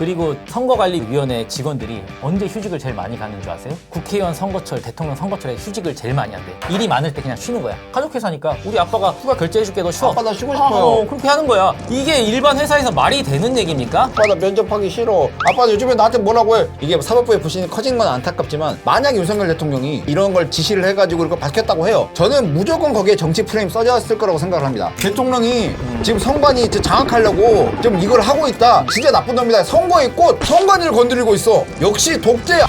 그리고 선거관리위원회 직원들이 언제 휴직을 제일 많이 가는 줄 아세요? 국회의원 선거철, 대통령 선거철에 휴직을 제일 많이 한대. 일이 많을 때 그냥 쉬는 거야. 가족회사니까 우리 아빠가 휴가 결제해줄게, 너 쉬어. 아빠 나 쉬고 싶어요. 그렇게 하는 거야. 이게 일반 회사에서 말이 되는 얘기입니까? 아빠 나 면접하기 싫어. 아빠 요즘에 나한테 뭐라고 해. 이게 사법부의 불신이 커진 건 안타깝지만 만약 윤석열 대통령이 이런 걸 지시를 해가지고 이걸 밝혔다고 해요. 저는 무조건 거기에 정치 프레임 써졌을 거라고 생각을 합니다. 대통령이 지금 선관위 장악하려고 좀 이걸 하고 있다. 진짜 나쁜 놈이다. 선거의 꽃 선관위를 건드리고 있어. 역시 독재.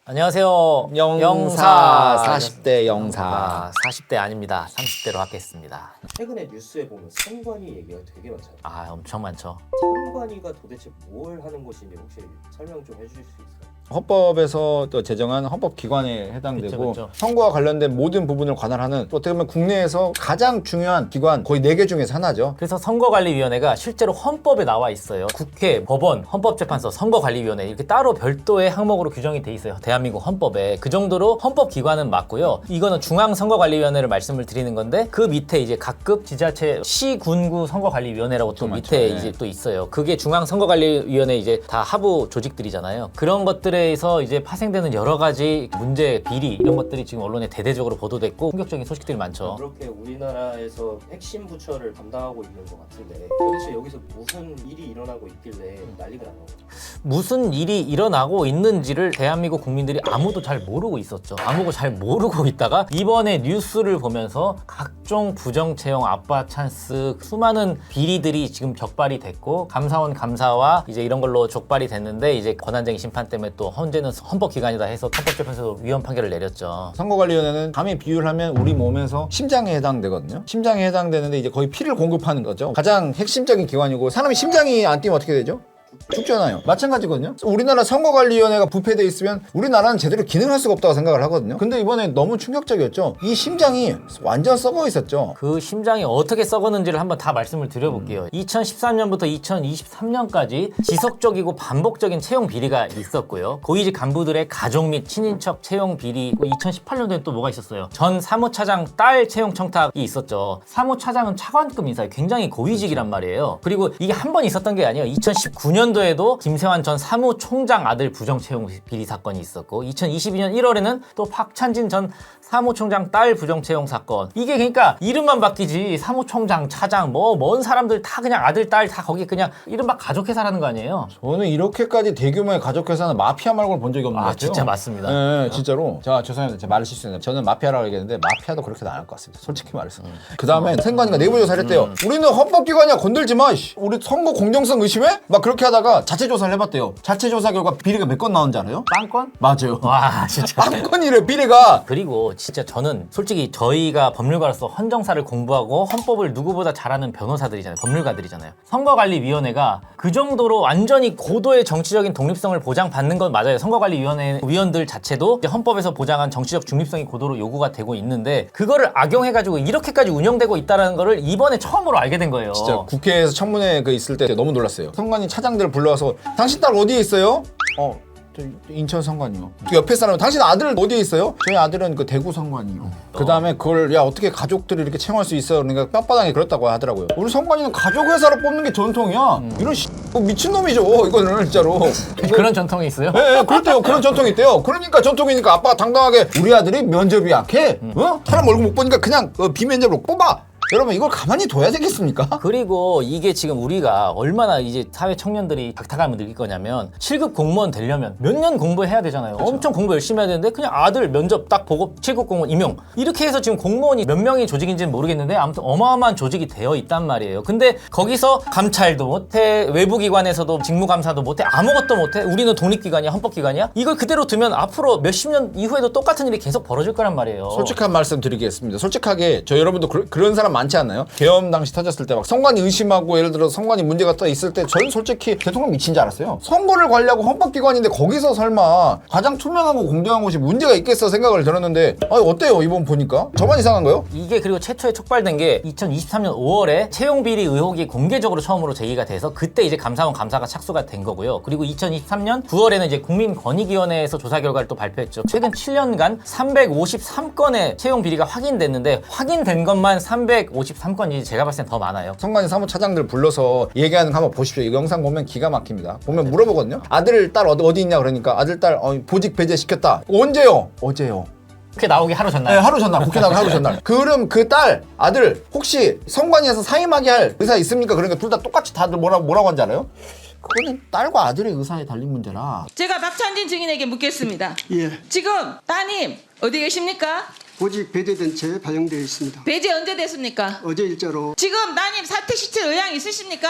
안녕하세요. 영사 40대 영사. 40대 아닙니다. 30대로 하겠습니다. 최근에 뉴스에 보면 선관위 얘기가 되게 많잖아요. 엄청 많죠. 선관위가 도대체 뭘 하는 곳인지 혹시 설명 좀 해주실 수 있어요? 헌법에서 또 제정한 헌법기관에 해당되고 그쵸. 선거와 관련된 모든 부분을 관할하는 또 어떻게 보면 국내에서 가장 중요한 기관 거의 4개 중에서 하나죠. 그래서 선거관리위원회가 실제로 헌법에 나와 있어요. 국회, 법원, 헌법재판소, 선거관리위원회 이렇게 따로 별도의 항목으로 규정이 돼 있어요. 대한민국 헌법에. 그 정도로 헌법기관은 맞고요. 이거는 중앙선거관리위원회를 말씀을 드리는 건데 그 밑에 이제 각급 지자체 시군구 선거관리위원회라고 또 밑에 많죠. 이제 또 있어요. 그게 중앙선거관리위원회 이제 다 하부 조직들이잖아요. 그런 것들에서 이제 파생되는 여러 가지 문제, 비리 이런 것들이 지금 언론에 대대적으로 보도됐고 충격적인 소식들이 많죠. 그렇게 우리나라에서 핵심 부처를 담당하고 있는 것 같은데 도대체 여기서 무슨 일이 일어나고 있길래 난리가 나는 거죠? 무슨 일이 일어나고 있는지를 대한민국 국민들이 아무도 잘 모르고 있었죠. 아무도 잘 모르고 있다가 이번에 뉴스를 보면서 각종 부정채용, 아빠 찬스, 수많은 비리들이 지금 격발이 됐고 감사원 감사와 이제 이런 걸로 족발이 됐는데 이제 권한쟁의 심판 때문에 또 헌재는 헌법기관이다 해서 헌법재판소에서 위헌 판결을 내렸죠. 선거관리위원회는 감히 비유를 하면 우리 몸에서 심장에 해당되거든요. 심장에 해당되는데 이제 거의 피를 공급하는 거죠. 가장 핵심적인 기관이고 사람이 심장이 안 뛰면 어떻게 되죠? 죽잖아요. 마찬가지거든요. 우리나라 선거관리위원회가 부패돼 있으면 우리나라는 제대로 기능할 수가 없다고 생각을 하거든요. 근데 이번에 너무 충격적이었죠. 이 심장이 완전 썩어 있었죠. 그 심장이 어떻게 썩었는지를 한번 다 말씀을 드려볼게요. 2013년부터 2023년까지 지속적이고 반복적인 채용 비리가 있었고요. 고위직 간부들의 가족 및 친인척 채용 비리, 2018년도에 또 뭐가 있었어요. 전 사무차장 딸 채용 청탁이 있었죠. 사무차장은 차관급 인사예요. 굉장히 고위직이란 말이에요. 그리고 이게 한 번 있었던 게 아니에요. 2019년도에도 김세환 전 사무총장 아들 부정 채용 비리 사건이 있었고 2022년 1월에는 또 박찬진 전 사무총장 딸 부정 채용 사건. 이게 그러니까 이름만 바뀌지 사무총장, 차장 뭐 먼 사람들 다 그냥 아들, 딸 다 거기 그냥 이른바 가족회사라는 거 아니에요? 저는 이렇게까지 대규모의 가족회사는 마피아 말고는 본 적이 없는 것 같아요. 진짜 맞습니다. 네, 진짜로. 자, 죄송합니다. 제가 말을 실수했네요. 저는 마피아라고 얘기했는데 마피아도 그렇게 나을 것 같습니다. 솔직히 말해서. 그 다음에 선관위가 내부조사를 했대요. 우리는 헌법기관이야 건들지 마. 우리 선거 공정성 의심해? 막 그렇게 하다가 자체조사를 해봤대요. 자체조사 결과 비리가 몇 건 나온지 알아요? 빵건? 맞아요. 와 진짜. 빵건이래 비리가. 그리고 진짜 저는 솔직히 저희가 법률가로서 헌정사를 공부하고 헌법을 누구보다 잘하는 변호사들이잖아요. 법률가들이잖아요. 선거관리위원회가 그 정도로 완전히 고도의 정치적인 독립성을 보장받는 건 맞아요. 선거관리위원회 위원들 자체도 이제 헌법에서 보장한 정치적 중립성이 고도로 요구가 되고 있는데 그거를 악용해가지고 이렇게까지 운영되고 있다는 거를 이번에 처음으로 알게 된 거예요. 진짜 국회에서 청문회 그 있을 때 너무 놀랐어요. 선관위 차장들을 불러와서 당신 딸 어디에 있어요? 저 인천 선관이요. 그 옆에 사람은 당신 아들 어디에 있어요? 저희 아들은 그 대구 선관이요. 그 다음에 그걸 야 어떻게 가족들을 이렇게 채용할 수 있어요? 그러니까 빳빳하게 그렇다고 하더라고요. 우리 선관위는 가족 회사로 뽑는 게 전통이야. 이런 미친놈이죠 이거는 진짜로. 그런 전통이 있어요? 예, 그렇대요. 그런 전통이 있대요. 그러니까 전통이니까 아빠가 당당하게 우리 아들이 면접이 약해. 사람 얼굴 못 보니까 그냥 비면접으로 뽑아. 여러분 이걸 가만히 둬야 되겠습니까? 그리고 이게 지금 우리가 얼마나 이제 사회 청년들이 박탈감을 느낄 거냐면 7급 공무원 되려면 몇 년 공부해야 되잖아요. 그렇죠. 엄청 공부 열심히 해야 되는데 그냥 아들 면접 딱 보고 7급 공무원 임용 이렇게 해서 지금 공무원이 몇 명의 조직인지는 모르겠는데 아무튼 어마어마한 조직이 되어 있단 말이에요. 근데 거기서 감찰도 못해, 외부기관에서도 직무감사도 못해, 아무것도 못해. 우리는 독립기관이야, 헌법기관이야. 이걸 그대로 두면 앞으로 몇십 년 이후에도 똑같은 일이 계속 벌어질 거란 말이에요. 솔직한 말씀 드리겠습니다. 솔직하게 저 여러분도 그런 사람 많지 않나요? 계엄 당시 터졌을 때 막 선관위 의심하고 예를 들어 선관위 문제가 또 있을 때 저는 솔직히 대통령 미친 줄 알았어요. 선거를 관리하고 헌법기관인데 거기서 설마 가장 투명하고 공정한 곳이 문제가 있겠어 생각을 들었는데 어때요 이번 보니까? 저만 이상한 거요? 이게 그리고 최초에 촉발된 게 2023년 5월에 채용비리 의혹이 공개적으로 처음으로 제기가 돼서 그때 이제 감사원 감사가 착수가 된 거고요. 그리고 2023년 9월에는 이제 국민권익위원회에서 조사 결과를 또 발표했죠. 최근 7년간 353건의 채용 비리가 확인됐는데 확인된 것만 253건이 제가 봤을 땐 더 많아요. 선관위 사무차장들 불러서 얘기하는 거 한번 보십시오. 이 영상 보면 기가 막힙니다. 보면 물어보거든요. 아들, 딸 어디 있냐 그러니까 아들, 딸 보직 배제 시켰다. 언제요? 어제요. 그게 나오기 하루 전날. 네, 하루 전날. 국회 나가 하루 전날. 그럼 그 딸, 아들 혹시 선관위에서 사임하게 할 의사 있습니까? 그러니까 둘 다 똑같이 다들 뭐라고 한지 알아요? 그거는 딸과 아들의 의사에 달린 문제라. 제가 박찬진 증인에게 묻겠습니다. 예, 지금 따님 어디 계십니까? 보직 배제된 채 발령되어 있습니다. 배제 언제 됐습니까? 어제 일자로. 지금 따님 사퇴 시킬 의향 있으십니까?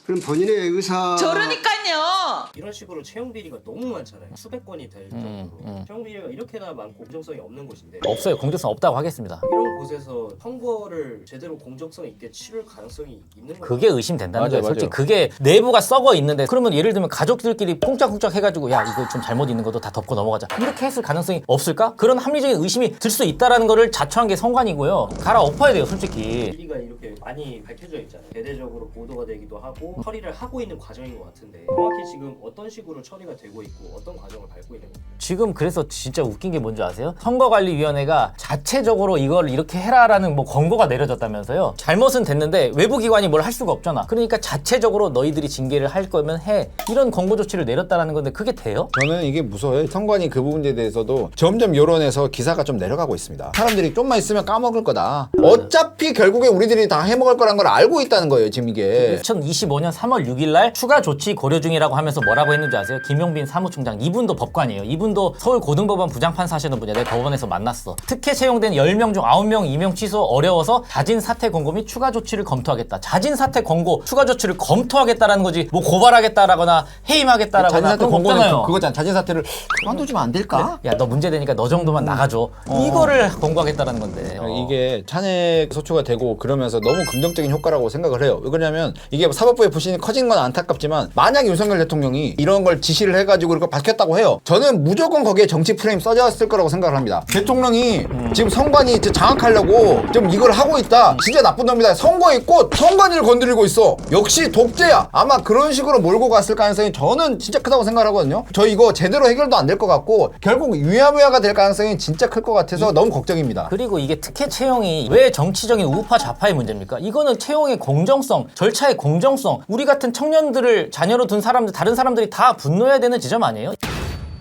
그럼 본인의 의사. 저러니까요. 이런 식으로 채용 비리가 너무 많잖아요. 수백 건이 될 정도로 채용 비리가 이렇게나 많고 공정성이 없는 곳인데 없어요. 공정성 없다고 하겠습니다. 이런 곳에서 선거를 제대로 공정성 있게 치를 가능성이 있는 거예요. 그게 의심된다는 맞아요, 거예요. 솔직히 맞아요. 그게 내부가 썩어 있는데 그러면 예를 들면 가족들끼리 꽁짝꽁짝 해가지고 야 이거 좀 잘못 있는 것도 다 덮고 넘어가자 이렇게 했을 가능성이 없을까? 그런 합리적인 의심이 들 수 있다라는 거를 자초한 게 선관이고요. 갈아엎어야 돼요, 솔직히. 비리가 이렇게 많이 밝혀져 있잖아요. 대대적으로 보도가 되기도 하고 처리를 하고 있는 과정인 것 같은데 정확히 지금 어떤 식으로 처리가 되고 있고 어떤 과정을 밟고 있는 건가요? 지금 그래서 진짜 웃긴 게 뭔지 아세요? 선거관리위원회가 자체적으로 이걸 이렇게 해라라는 뭐 권고가 내려졌다면서요. 잘못은 됐는데 외부 기관이 뭘 할 수가 없잖아. 그러니까 자체적으로 너희들이 징계를 할 거면 해. 이런 권고 조치를 내렸다라는 건데 그게 돼요? 저는 이게 무서워요. 선관위 그 부분에 대해서도 점점 여론에서 기사가 좀 내려가고 있습니다. 사람들이 좀만 있으면 까먹을 거다. 어차피 결국에 우리들이 다 해먹을 거란 걸 알고 있다는 거예요, 지금 이게. 2025년 3월 6일 날 추가 조치 고려 중이라고 하면서 뭐라고 했는지 아세요? 김용빈 사무총장. 이분도 법관이에요. 이분도 서울고등법원 부장판사 하시는 분이야. 내가 법원에서 만났어. 특혜 채용된 10명 중 9명 임용 취소 어려워서 자진 사퇴 권고 및 추가 조치를 검토하겠다. 자진 사퇴 권고, 추가 조치를 검토하겠다라는 거지. 뭐 고발하겠다라거나 해임하겠다라거나 자진사퇴 그런 거 권고는 없잖아요. 그거잖아. 자진사퇴를 그만두면 안 될까? 야, 너 문제되니까 너 정도만 나가줘. 이거를 권고하겠다라는 건데. 이게 탄핵 소추가 되고 그러면서 너무 긍정적인 효과라고 생각을 해요. 왜 그러냐면 이게 사법부의 불신이 커진 건 안타깝지만 만약 윤석열 대통령이 이런 걸 지시를 해가지고 이렇게 밝혔다고 해요. 저는 무조건 거기에 정치 프레임 써졌을 거라고 생각을 합니다. 대통령이 지금 선관위 장악하려고 좀 이걸 하고 있다. 진짜 나쁜 놈이다. 선거에 꽃 선관위를 건드리고 있어. 역시 독재야. 아마 그런 식으로 몰고 갔을 가능성이 저는 진짜 크다고 생각하거든요. 저 이거 제대로 해결도 안 될 것 같고 결국 유야무야가 될 가능성이 진짜 클 것 같아서 너무 걱정입니다. 그리고 이게 특혜 채용이 왜 정치적인 우파 좌파의 문제입니까? 이거는 채용의 공정성, 절차의 공정성, 우리 같은 청년들을 자녀로 둔 사람들, 다른 사람들이 다 분노해야 되는 지점 아니에요?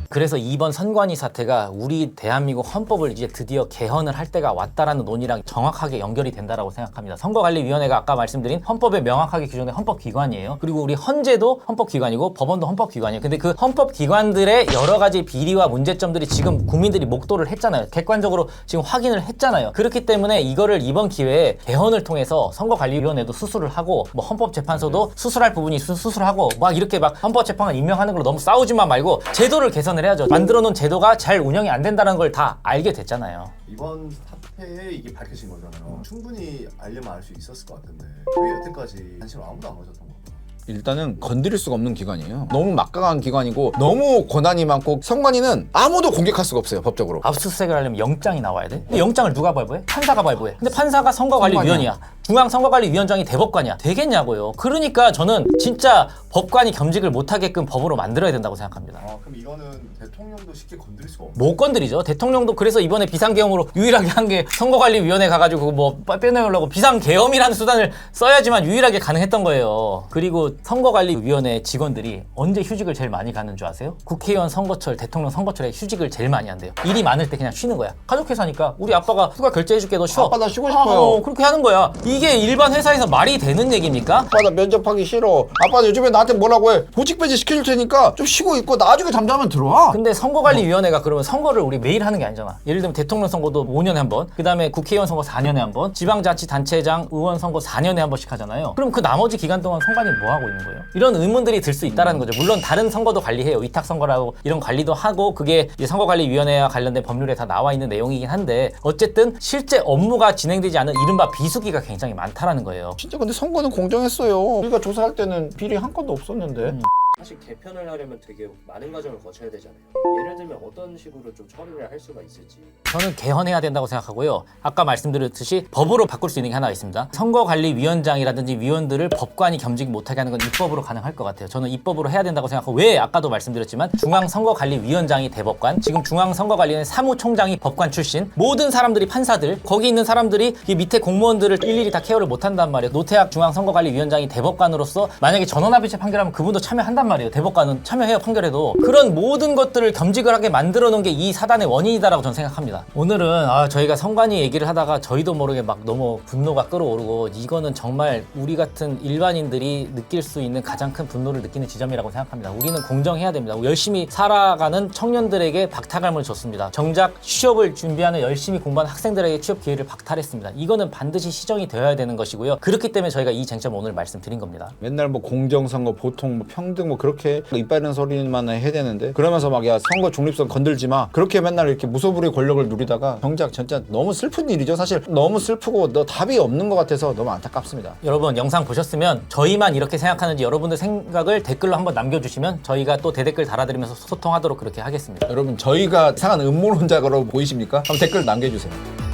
그래서 이번 선관위 사태가 우리 대한민국 헌법을 이제 드디어 개헌을 할 때가 왔다라는 논의랑 정확하게 연결이 된다라고 생각합니다. 선거관리위원회가 아까 말씀드린 헌법에 명확하게 규정된 헌법기관이에요. 그리고 우리 헌재도 헌법기관이고 법원도 헌법기관이에요. 근데 그 헌법기관들의 여러 가지 비리와 문제점들이 지금 국민들이 목도를 했잖아요. 객관적으로 지금 확인을 했잖아요. 그렇기 때문에 이거를 이번 기회에 개헌을 통해서 선거관리위원회도 수술을 하고 뭐 헌법재판소도 수술할 부분이 수술하고 막 이렇게 막 헌법재판관 임명하는 걸로 너무 싸우지만 말고 제도를 개선을 해야죠. 만들어 놓은 제도가 잘 운영이 안 된다는 걸 다 알게 됐잖아요. 이번 사태에 이게 밝혀진 거잖아요. 충분히 알려면 알 수 있었을 것 같은데 왜 여태까지 관심을 아무도 안 가졌던 걸까? 일단은 건드릴 수가 없는 기관이에요. 너무 막강한 기관이고 너무 권한이 많고 선관위는 아무도 공격할 수가 없어요, 법적으로. 압수수색을 하려면 영장이 나와야 돼? 근데 영장을 누가 발부해? 판사가 발부해. 근데 판사가 선거관리위원이야. 중앙선거관리위원장이 대법관이야. 되겠냐고요. 그러니까 저는 진짜 법관이 겸직을 못하게끔 법으로 만들어야 된다고 생각합니다. 아 그럼 이거는 대통령도 쉽게 건드릴 수가 없는 못 건드리죠. 대통령도 그래서 이번에 비상계엄으로 유일하게 한 게 선거관리위원회 가가지고 뭐 빼내려고 비상계엄이라는 수단을 써야지만 유일하게 가능했던 거예요. 그리고 선거관리위원회 직원들이 언제 휴직을 제일 많이 가는 줄 아세요? 국회의원 선거철, 대통령 선거철에 휴직을 제일 많이 한대요. 일이 많을 때 그냥 쉬는 거야. 가족회사니까 우리 아빠가 휴가 결제해줄게 너 쉬어. 아빠 나 쉬고 싶어요. 그렇게 하는 거야. 이게 일반 회사에서 말이 되는 얘기입니까? 아빠 나 면접하기 싫어. 아빠 요즘에 나한테 뭐라고 해. 보직 배제 시켜줄 테니까 좀 쉬고 있고 나중에 잠자면 들어와. 근데 선거관리위원회가 그러면 선거를 우리 매일 하는 게 아니잖아. 예를 들면 대통령 선거도 5년에 한 번, 그 다음에 국회의원 선거 4년에 한 번, 지방자치단체장 의원 선거 4년에 한 번씩 하잖아요. 그럼 그 나머지 기간 동안 선관위 뭐 하고 있는 거예요? 이런 의문들이 들 수 있다는 거죠. 물론 다른 선거도 관리해요. 위탁선거라고 이런 관리도 하고 그게 이제 선거관리위원회와 관련된 법률에 다 나와 있는 내용이긴 한데 어쨌든 실제 업무가 진행되지 않은 이른바 비수기가 굉장히 많다라는 거예요. 진짜 근데 선거는 공정했어요. 우리가 조사할 때는 비리 한 건도 없었는데. 사실 개편을 하려면 되게 많은 과정을 거쳐야 되잖아요. 예를 들면 어떤 식으로 좀 처리를 할 수가 있을지. 저는 개헌해야 된다고 생각하고요. 아까 말씀드렸듯이 법으로 바꿀 수 있는 게 하나 있습니다. 선거관리위원장이라든지 위원들을 법관이 겸직 못하게 하는 건 입법으로 가능할 것 같아요. 저는 입법으로 해야 된다고 생각하고, 왜 아까도 말씀드렸지만 중앙선거관리위원장이 대법관, 지금 중앙선거관리위원회 사무총장이 법관 출신, 모든 사람들이 판사들, 거기 있는 사람들이 이 밑에 공무원들을 일일이 다 케어를 못한단 말이에요. 노태학 중앙선거관리위원장이 대법관으로서 만약에 전원합의체 판결하면 그분도 참여한단 말이에요. 대법관은 참여해요, 판결해도. 그런 모든 것들을 겸직을 하게 만들어 놓은 게 이 사단의 원인이다라고 저는 생각합니다. 오늘은 저희가 선관위 얘기를 하다가 저희도 모르게 막 너무 분노가 끓어오르고, 이거는 정말 우리 같은 일반인들이 느낄 수 있는 가장 큰 분노를 느끼는 지점이라고 생각합니다. 우리는 공정해야 됩니다. 열심히 살아가는 청년들에게 박탈감을 줬습니다. 정작 취업을 준비하는 열심히 공부하는 학생들에게 취업 기회를 박탈했습니다. 이거는 반드시 시정이 되어야 되는 것이고요. 그렇기 때문에 저희가 이 쟁점을 오늘 말씀드린 겁니다. 맨날 뭐 공정선거, 보통 뭐 평등 뭐 그렇게 이빨이는 소리만 해야 되는데, 그러면서 막 야 선거 중립성 건들지 마, 그렇게 맨날 이렇게 무소불위의 권력을 누리다가 정작 진짜 너무 슬픈 일이죠. 사실 너무 슬프고 너 답이 없는 것 같아서 너무 안타깝습니다. 여러분 영상 보셨으면 저희만 이렇게 생각하는지 여러분들 생각을 댓글로 한번 남겨주시면 저희가 또 대댓글 달아드리면서 소통하도록 그렇게 하겠습니다. 여러분 저희가 이상한 음모론자로 보이십니까? 한번 댓글 남겨주세요.